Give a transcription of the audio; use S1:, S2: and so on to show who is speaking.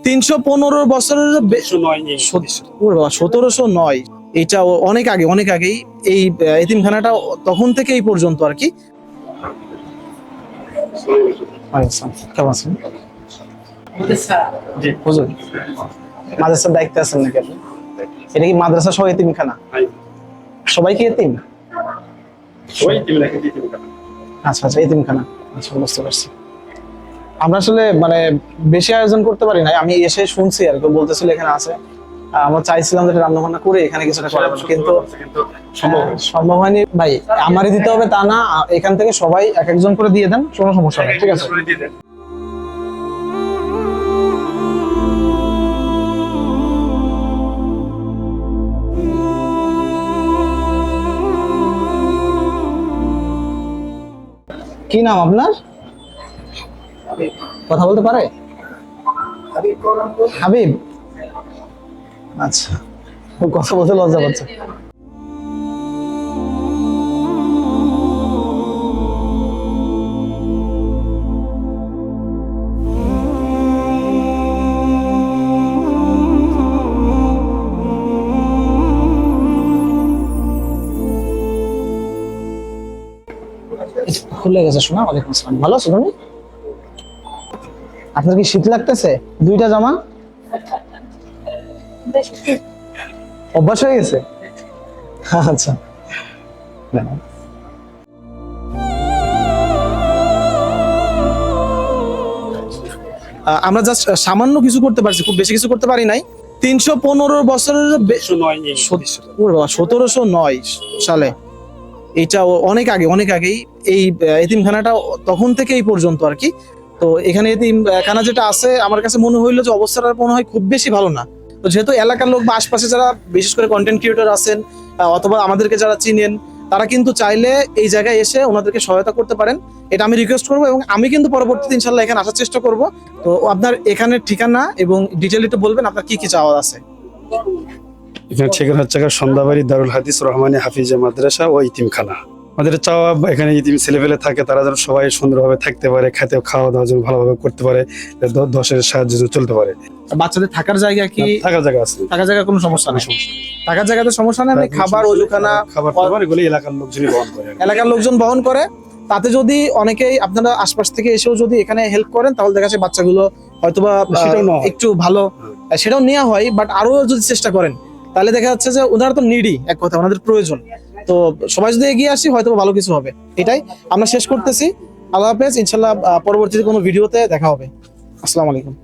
S1: 315 বছরের 1709। এটা অনেক আগেই এই এতিমখানাটা তখন থেকে এই পর্যন্ত আর কি। কেমন আছেন? হুজুর, মাদ্রাসার দায়িত্বে আছেন নাকি আপনি? এটা কি মাদ্রাসা সহ এতিমখানা? সবাই কি এতিম? আচ্ছা আচ্ছা, এতিমখানা। আচ্ছা, বুঝতে পারছি। আমরা আসলে মানে বেশি আয়োজন করতে পারি না, আমি এসে শুনছি আর কি বলতেছিল এখানে আছে। আমরা চাইছিলাম যে রান্না বান্না করে এখানে কিছুটা করাবো, কিন্তু সম্ভব হয়নি। ভাই আমারই দিতে হবে তা না, এখান থেকে সবাই এক একজন করে দিয়ে দেন, কোনো সমস্যা নেই, ঠিক আছে? কি নাম আপনার? কথা বলতে পারে? হাবিব। আচ্ছা, ও কথা বলতে লজ্জা পাচ্ছে। খুলে গেছে শোনা। ওয়ালাইকুম আসসালাম, ভালো আছো তুমি? আপনার কি শীত লাগতেছে? দুইটা জামা অভ্যাস হয়ে গেছে? আচ্ছা, আমরা জাস্ট সামান্য কিছু করতে পারছি, খুব বেশি কিছু করতে পারি নাই। 315 বছরের 1709 সালে। এটা অনেক আগেই এই এতিমখানাটা তখন থেকে এই পর্যন্ত আর কি। তো এখানে এতিমখানা যেটা আছে, আমার কাছে মনে হইলো যে অবস্থাটা মনে হয় খুব বেশি ভালো না। তো যেহেতু এলাকার লোক বা আশপাশে যারা বিশেষ করে কন্টেন্ট ক্রিয়েটর আছেন অথবা আমাদেরকে যারা চিনেন, তারা কিন্তু চাইলে এই জায়গায় এসে ওনাদেরকে সহায়তা করতে পারেন, এটা আমি রিকোয়েস্ট করবো। এবং আমি কিন্তু পরবর্তীতে ইনশাল্লাহ এখানে আসার চেষ্টা করব। তো আপনার এখানের ঠিকানা এবং ডিটেইল একটু বলবেন, আপনার কি কি চাওয়া আছে?
S2: এখানে ঠিকানা হচ্ছে সন্ধ্যাবাড়ি দারুল হাদিস রহমানী হাফিজা মাদ্রাসা ও ইতিমখানা। আমাদের চাওয়া এখানে ইতিম ছেলেপেলে থাকে, তারা যেন সবাই সুন্দরভাবে থাকতে পারে, খেতে খাওয়া দাওয়া যেন ভালোভাবে করতে পারে, দশের সাহায্যে চলতে পারে।
S1: বাচ্চাদের থাকার জায়গা কি?
S2: থাকার জায়গা আছে,
S1: থাকার জায়গা কোনো সমস্যা নেই। থাকার জায়গাতে সমস্যা নেই, খাবার ওজুখানা
S2: খাবার এগুলো এলাকার লোকজনই বহন করে।
S1: এলাকার লোকজন বহন করে। তাতে যদি অনেকেই আপনারা আশপাশ থেকে এসেও যদি এখানে হেল্প করেন, তাহলে দেখা যাচ্ছে বাচ্চাগুলো হয়তোবা একটু ভালো, সেটাও নেওয়া হয়। বাট আরো যদি চেষ্টা করেন, তাহলে দেখা যাচ্ছে যে ওনারা তো নিডি, এক কথা ওনাদের প্রয়োজন। তো সবাই যদি এগিয়ে আসি, হয়তো ভালো কিছু হবে। এটাই আমরা শেষ করতেছি। আল্লাহ হাফেজ, ইনশাল্লাহ পরবর্তীতে কোনো ভিডিওতে দেখা হবে। আসসালামু আলাইকুম।